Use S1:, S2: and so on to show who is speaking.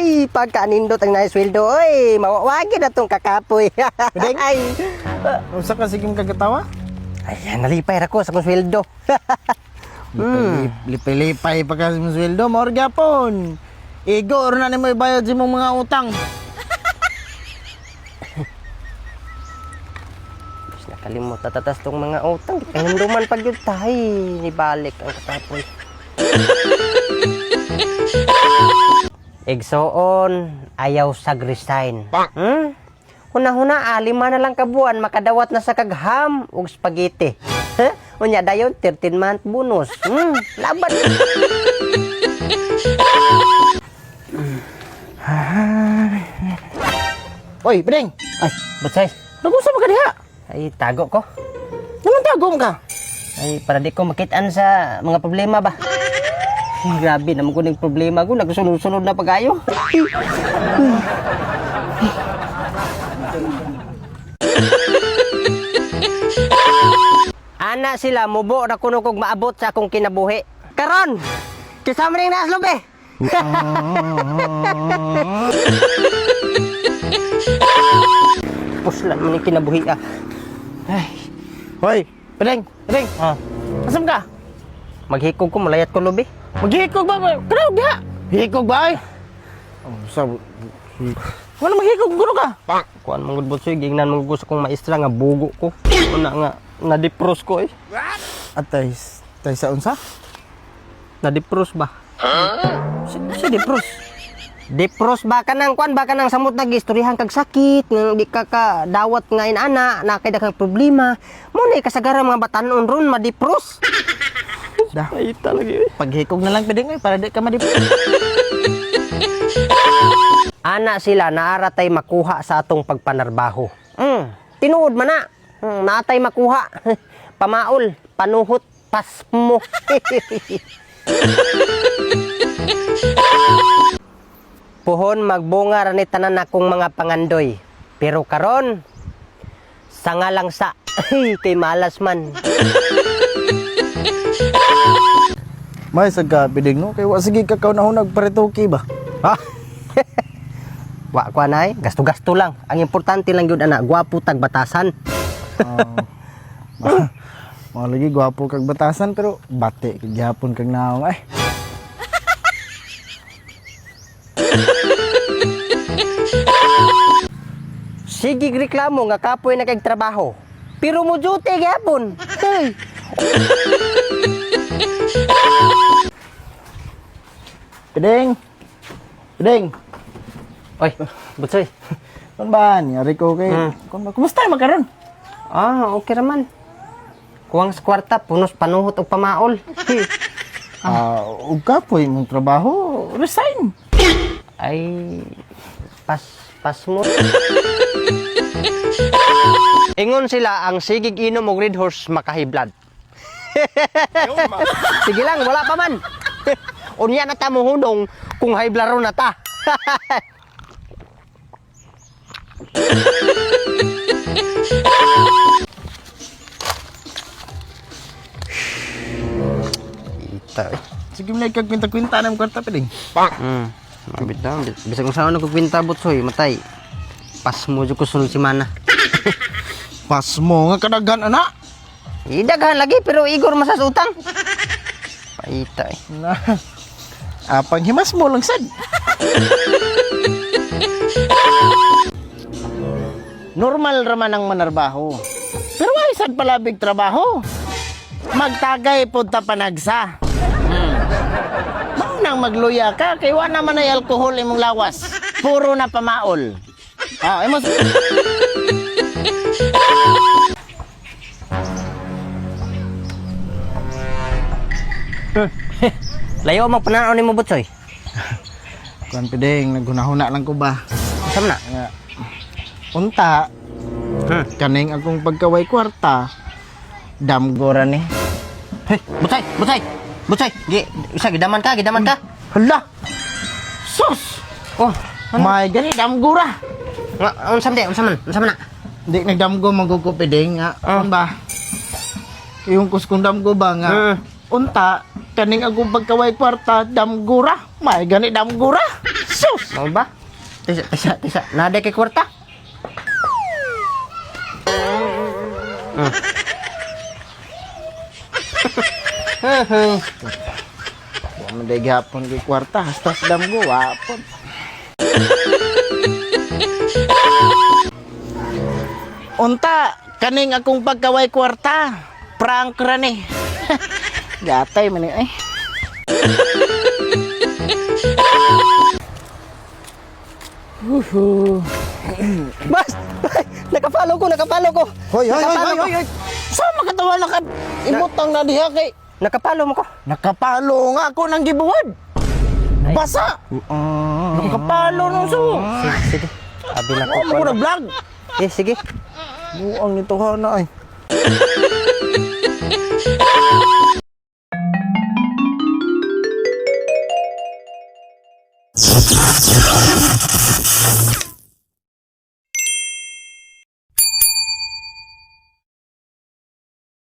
S1: Ay, pagkanindot ang naisweldo, oy, mawawagi na tong kakapoy.
S2: Pwede?
S1: Ay,
S2: Unsa ka sigim kagatawa?
S1: ay, nalipay ra ko sa kong sweldo.
S2: Lipay-lipay pa ka sa sweldo, maor gyapon. Igo or na nimo ibayad sa imong mga utang.
S1: Mas nakalimot tatas tong mga utang. Pangunduman pag yun tayo, nibalik ang kakapoy. Igsoon, ayaw sag-resign. Huna-huna, 5 na lang kabuan, makadawat na sa kagham ug spaghetti. Unya dayon, 13-month bonus. Laban.
S2: Oy, Bedeng.
S1: Ay, Butsay.
S2: Nagusa ba ka diha?
S1: Ay, tago ko.
S2: Naman tagom ka.
S1: Ay, para di ko makitaan sa mga problema ba. Ay, grabe naman ko ng problema ko. Nagsunod-sunod na pag-ayo. Ana sila, mubo na kuno kog maabot sa akong kinabuhi. Karon, kisama rin naaslob eh. Puslan mo ni kinabuhi ah. Ay,
S2: Hoy, Bedeng.
S1: ah.
S2: Asam ka?
S1: Maghikog ko, malayat ko lobi.
S2: Maghikog ba? Kanaw diha. Hikog ba ay? Oh, wala maghikog gulo ka.
S1: Kuan mong gudbot soy, gingnan mong gusto kong maestra nga bugo ko. Una nga, na-depros ko eh.
S2: At tay sa unsa?
S1: Na-depros ba? Si depros. Depros ba ka nang kuan ba ka nang samot nag-istoryahan kag sakit, nga di ka ka dawat nga inana, na kay daghang problema. Mo na kasagaran mga batanon ron ma-depros.
S2: Da.
S1: Ay talaga eh.
S2: Paghikog na lang Bedeng para di ka madip.
S1: Ana sila naaratay makuha sa atong pagpanarbaho. Tinuod man na. Naatay makuha. Pamaol, panuhot, pasmo. Puhon magbunga ra ni tanan akong mga pangandoy. Pero karon sanga lang sa kay malas man.
S2: May sagka Bedeng no kay wa sige ka kaunahon nagparituki ba?
S1: Ha? Wa ko anay, gasto-gasto lang. Ang importante lang yun ana, gwapo tag batasan.
S2: Mga lagi gwapo kag batasan pero bate kag gyapon kag naong ay.
S1: Sige reklamo nga kapoy na kag trabaho. Pero mo duty gyapon. Hey.
S2: Bedeng.
S1: Oy, Butsoy.
S2: Kon ba ni ari ko kay kon ba kumusta man karon?
S1: Ah, okay raman. Kuwang sa kwarta, punos panuhot og pamaol.
S2: Ug kapoy mong trabaho, resign.
S1: Ay, pas mo. Ingon sila ang sigig inom og Red Horse makahiblad. Sige lang, wala pa man. Unya na ta mo hunong kung high blood na ta. Ita.
S2: Sige mo kag kwenta-kwenta nang kwarta Bedeng.
S1: Mabit na. Bisag kung saan nagkukwinta Butsoy, matay. Pas mo dyan ko sunod si Mana.
S2: Pas mo nga kadaghan ana.
S1: Idaghan lagi pero igor masas utang. Paita eh.
S2: Na. Apang himas mo lang sad. Normal raman ang manarbaho. Pero ay sad palabig trabaho. Magtagay pud ta panagsa. Mao nang magluya ka kay wa naman ay alcohol imong lawas. Puro na pamaol. Imong
S1: Layo mo pananaw ni mo Butsoy.
S2: Kuan Bedeng naghunahuna lang ko ba.
S1: Sam na.
S2: Nga, unta kaning akong pagkaway kwarta damgora ni.
S1: Hey, Butsoy. Gidaman ka.
S2: Hala. Sus.
S1: Oh,
S2: May gani damgura.
S1: nga unsam na.
S2: Di nagdamgo magkuko Bedeng nga. Ano ba? Yung kuskong damgo ba nga. Unta kaning akong pagkaway kwarta damgura. May gani damgura. Sus!
S1: Mau ba? Tisa. Nada kay kwarta.
S2: Wa man day gihapon kay kwarta, hasta sa damgo wapon. Unta, kaning akong pagkaway kwarta. Prank ra ni. Gatay man eh.
S1: Bas! Nakapalo ko.
S2: Hoy.
S1: Nakapalo ko.
S2: Sa makatawala ka? Imutang na diha kay
S1: Nakapalo mo ko.
S2: nakapalo nga ako ng gibuwad. Basa. Nakapalo nung so.
S1: Sige. Abi na ko.
S2: Ako mo na vlog.
S1: Sige.
S2: Buang nito ha na ay.